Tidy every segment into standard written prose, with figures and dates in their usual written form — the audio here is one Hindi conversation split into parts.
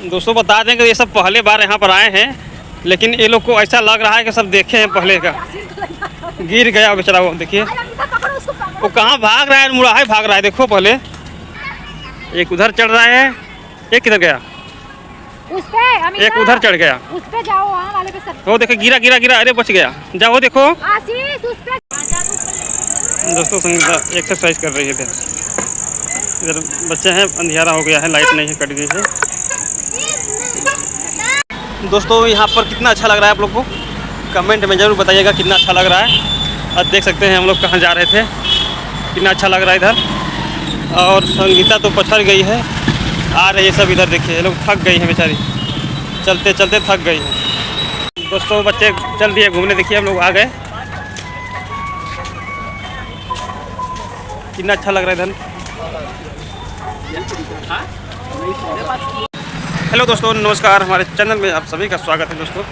दोस्तों बता दें कि ये सब पहले बार यहाँ पर आए हैं, लेकिन ये लोग को ऐसा लग रहा है कि सब देखे हैं पहले का। गिर गया बेचारा, वो देखिए वो कहाँ भाग रहा है, मुड़ा भाग रहा है। देखो पहले एक उधर चढ़ रहा है, एक किधर गया, उस पे एक उधर चढ़ गया। उस पे जाओ, वहाँ वाले पे सब। वो देखो गिरा गिरा गिरा, अरे बच गया। जाओ देखो आशीष उस पे। दोस्तों संगीता एक्सरसाइज कर रही है। इधर बच्चे हैं, अंधियारा हो गया है, लाइट नहीं है, कट गई है। दोस्तों यहाँ पर कितना अच्छा लग रहा है आप लोग को, कमेंट में ज़रूर बताइएगा कितना अच्छा लग रहा है। अब देख सकते हैं हम लोग कहाँ जा रहे थे, कितना अच्छा लग रहा है इधर। और संगीता तो पछड़ गई है, आ रही है सब इधर। देखिए ये लोग थक गई हैं बेचारी, चलते चलते थक गई हैं। दोस्तों बच्चे चल दिए घूमने, देखिए हम लोग आ गए, कितना अच्छा लग रहा है इधर। हेलो दोस्तों, नमस्कार, हमारे चैनल में आप सभी का स्वागत है दोस्तों।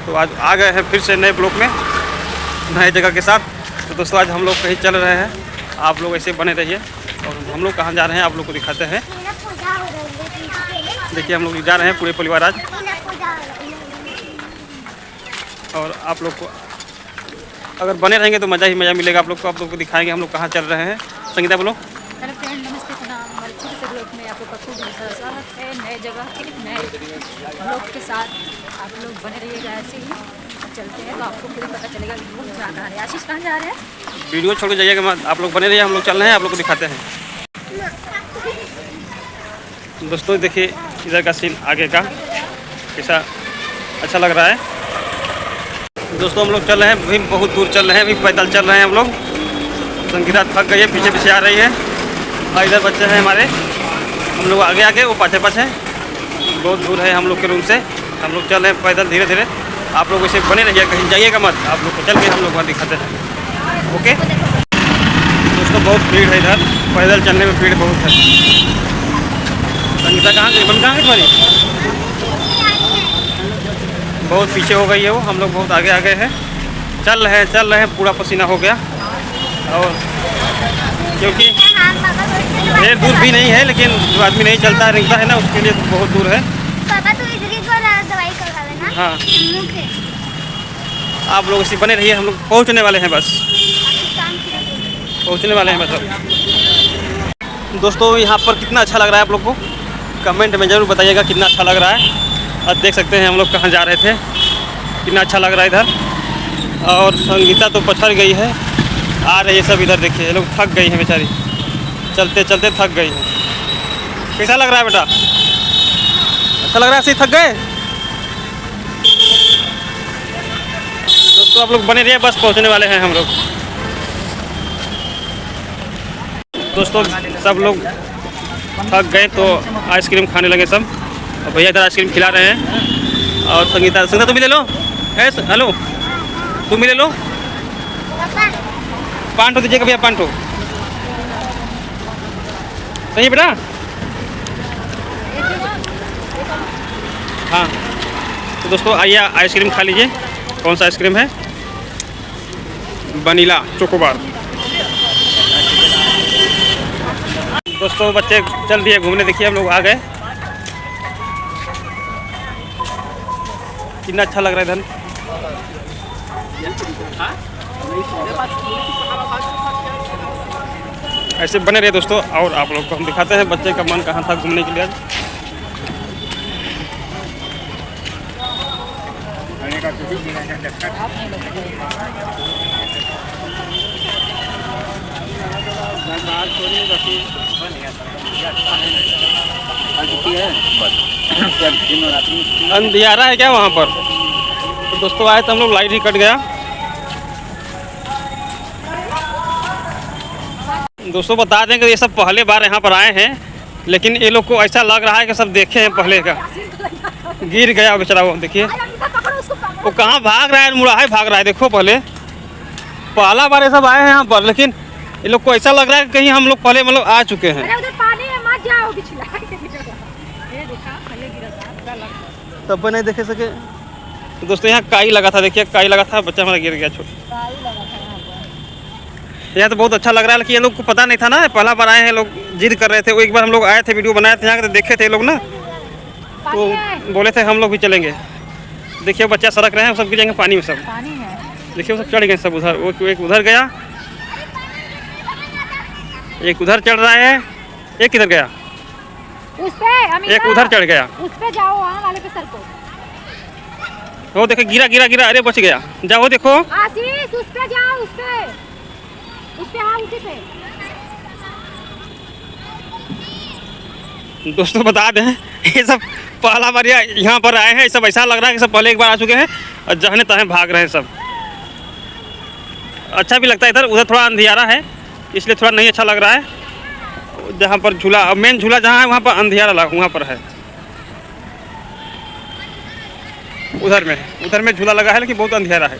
तो आज आ गए हैं फिर से नए ब्लॉग में, नए जगह के साथ। तो दोस्तों आज हम लोग कहीं चल रहे हैं, आप लोग ऐसे बने रहिए। और हम लोग कहाँ जा रहे हैं आप लोग को दिखाते हैं। देखिए हम लोग जा रहे हैं पूरे परिवार आज, और आप लोग को अगर बने रहेंगे तो मज़ा ही मज़ा मिलेगा आप लोग को। आप लोग को दिखाएंगे हम लोग कहाँ चल रहे हैं। संगीता बोलो। हेलो फ्रेंड, नमस्ते, प्रणाम। हमारे छोटे से ब्लॉग में आप लोग का खूब सारा स्वागत है। नए जगह के नए ब्लॉग के साथ आप लोग बने रहिएगा। ऐसे ही चलते हैं तो आपको पूरी पता चलेगा कि हम कहाँ जा रहे हैं। आशीष कहाँ जा रहे हैं? वीडियो छोड़ के जाइएगा, आप लोग बने रहिए, हम लोग चल रहे हैं, आप लोग को दिखाते हैं। दोस्तों देखिए इधर का सीन आगे का कैसा अच्छा लग रहा है। दोस्तों हम लोग चल रहे हैं, अभी बहुत दूर चल रहे हैं, अभी पैदल चल रहे हैं हम लोग। संगीता थक गई है, पीछे पीछे आ रही है। और इधर बच्चे हैं हमारे, हम लोग आगे आगे, वो पाछे पाछे। बहुत दूर है हम लोग के रूम से, हम लोग चल रहे हैं पैदल धीरे धीरे। आप लोग ऐसे बने रहिए, कहीं जाइएगा मत, आप लोग को चल के हम लोग वहाँ दिखाते हैं। ओके दोस्तों, बहुत भीड़ है इधर, पैदल चलने में भीड़ बहुत है। संगीता कहाँ गई, मम्मी कहाँ गई तुम्हारी? बहुत पीछे हो गई है वो, हम लोग बहुत आगे आगे हैं। चल रहे हैं, पूरा पसीना हो गया। और क्योंकि ढेर दूर भी नहीं है, लेकिन जो आदमी नहीं चलता रेंगता है ना, उसके लिए तो बहुत दूर है। पापा तो इधर ही दवाई करवा लेना। हाँ आप लोग इसी बने रहिए, हम लोग पहुँचने वाले हैं, बस पहुँचने वाले हैं बस। दोस्तों यहाँ पर कितना अच्छा लग रहा है आप लोग को, कमेंट में ज़रूर बताइएगा कितना अच्छा लग रहा है। अब देख सकते हैं हम लोग कहाँ जा रहे थे, कितना अच्छा लग रहा है इधर। और संगीता तो पछड़ गई है, आ रही है सब इधर। देखिए ये लोग थक गई हैं बेचारी, चलते चलते थक गई हैं। कैसा लग रहा है बेटा? अच्छा लग रहा है, ऐसे ही थक गए। दोस्तों आप लोग बने रहिए, बस पहुंचने वाले हैं हम लोग। दोस्तों सब लोग थक गए तो आइसक्रीम खाने लगे सब, और भैया इधर आइसक्रीम खिला रहे हैं। और संगीता तुम भी ले लो, हेलो तुम भी ले लो। पांटो दीजिएगा भैया, पांटो सही बेटा। हाँ तो दोस्तों आइए आइसक्रीम खा लीजिए। कौन सा आइसक्रीम है? Vanilla chocobar. दोस्तों बच्चे चल दिए घूमने, देखिए हम लोग आ गए, कितना अच्छा लग रहा है इधर। ऐसे बने रहे दोस्तों, और आप लोग को हम दिखाते हैं बच्चे का मन कहाँ था घूमने के लिए आज। अंधियारा है क्या वहाँ पर? तो दोस्तों आए तो हम लोग, लाइट ही कट गया। दोस्तों बता दें कि ये सब पहले बार यहाँ पर आए हैं, लेकिन ये लोग को ऐसा लग रहा है कि सब देखे हैं पहले का। गिर गया बेचारा, वो देखिए वो कहाँ भाग रहा है, मुड़ा भाग रहा है। देखो पहला बार ये सब आए हैं यहाँ पर, लेकिन ये लोग को ऐसा लग रहा है कि कहीं हम लोग पहले मतलब आ चुके हैं। तब नहीं देखे सके। तो दोस्तों यहाँ काई लगा था, देखिए काई लगा था, बच्चा हमारा गिर गया छोटा। यहाँ तो बहुत अच्छा लग रहा है, लेकिन ये लोग को पता नहीं था ना, पहला बार आए हैं लोग, जिद कर रहे थे। वो एक बार हम लोग आए थे, वीडियो बनाए थे यहाँ के, तो देखे थे लोग ना, पानी है। तो बोले थे हम लोग भी चलेंगे। देखिए बच्चा सड़क रहे हैं, सब गिरेंगे पानी में सब। पानी है। देखिए वो सब चढ़ गए सब उधर, वो एक उधर गया, एक उधर चढ़ रहा है, एक किधर गया, उस पे अमीता, एक उधर चढ़ गया। उस पे जाओ, वहाँ वाले पे सर को। वो देखो गिरा गिरा गिरा, अरे बच गया। जाओ देखो आशीष उस पे जाओ, उस पे हाँ, उसी पे। दोस्तों बता दें ये सब पहला बार यहाँ पर आए हैं, सब ऐसा लग रहा है कि सब पहले एक बार आ चुके हैं और जहने तहने भाग रहे हैं सब। अच्छा भी लगता है इधर, उधर थोड़ा अंधियारा है इसलिए थोड़ा नहीं अच्छा लग रहा है। जहाँ पर झूला, मेन झूला जहाँ है वहाँ पर अंधियारा वहाँ पर है। उधर में झूला लगा है लेकिन बहुत अंधेरा है।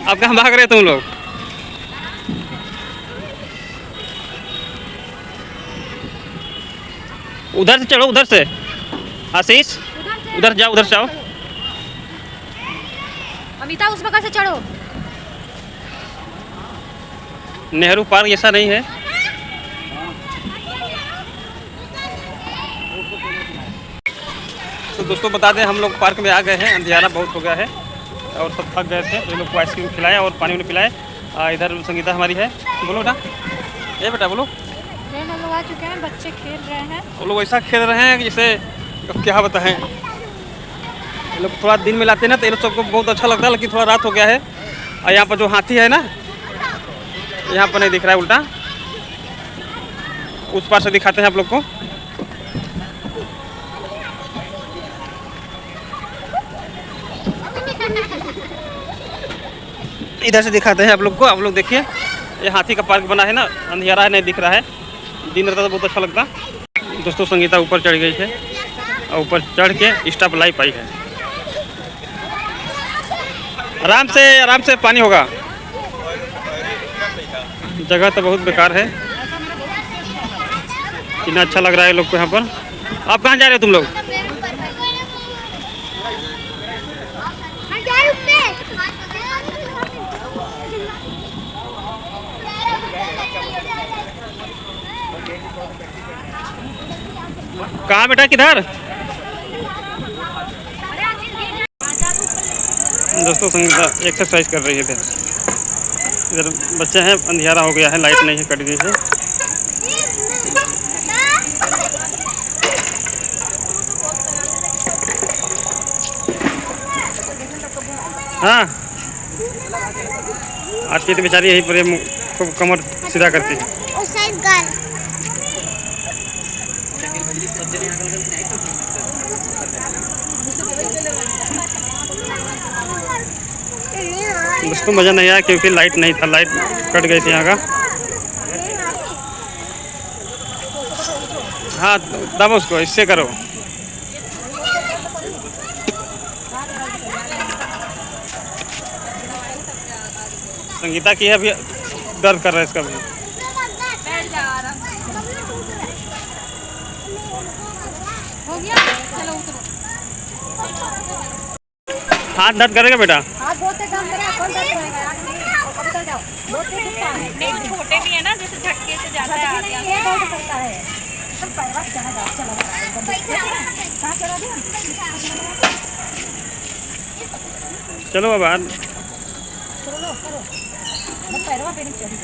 अब कहाँ भाग रहे तुम लोग? उधर से चढ़ो, उधर से। आशीष उधर जाओ, उधर से आओ। अमिता उस बगल से चढ़ो। नेहरू पार्क ऐसा नहीं है। तो दोस्तों बता दें हम लोग पार्क में आ गए हैं, अंधियारा बहुत हो गया है और सब थक गए थे। ये लोग को आइसक्रीम खिलाया और पानी उन्हें पिलाए। इधर संगीता हमारी है, बोलो बेटा, ये बेटा बोलो। लोग आ चुके हैं, बच्चे खेल रहे हैं। वो लोग ऐसा खेल रहे हैं कि जैसे क्या बताएं। ये लोग थोड़ा दिन में लाते हैं ना तो ये लोग सबको बहुत अच्छा लगता है, लेकिन थोड़ा रात हो गया है। और यहाँ पर जो हाथी है ना, यहाँ पर नहीं दिख रहा है, उल्टा उस पार से दिखाते हैं आप लोग को। इधर से दिखाते हैं आप लोग को। आप लोग देखिए ये हाथी का पार्क बना है ना, अंधियारा है, नहीं दिख रहा है। दिन रहता तो बहुत अच्छा लगता। दोस्तों संगीता ऊपर चढ़ गई है और ऊपर चढ़ के स्टॉप लाइट आई है। आराम से पानी होगा। जगह तो बहुत बेकार है, इतना अच्छा लग रहा है लोग को यहाँ पर। आप कहाँ जा रहे हो तुम लोग? कहाँ बेटा, किधर? दोस्तों संगीता एक्सरसाइज कर रही है इधर। इधर बच्चे हैं, अंधियारा हो गया है, लाइट नहीं है, कट गई है। हाँ आज की तो बेचारी यहीं पर खूब कमर सीधा करती है। दोस्तों मज़ा नहीं आया क्योंकि लाइट नहीं था, लाइट कट गई थी यहाँ का। हाँ दबो उसको, इससे करो। संगीता की है अभी, दर्द कर रहा है इसका भी। हो गया, चलो उतरो। हाथ दर्द करेगा बेटा? हाथ बहुत काम करेगा, कौन दर्द करेगा? उतर जाओ, बहुत तेज उठता है। नहीं छोटे भी है ना, जैसे झटके से जाता है, नहीं ये दर्द करता है। सब पैरवा चला जाओ, चलो कहाँ चला दिया? चलो अब चलो करो, पैरवा पे नहीं चढ़ी।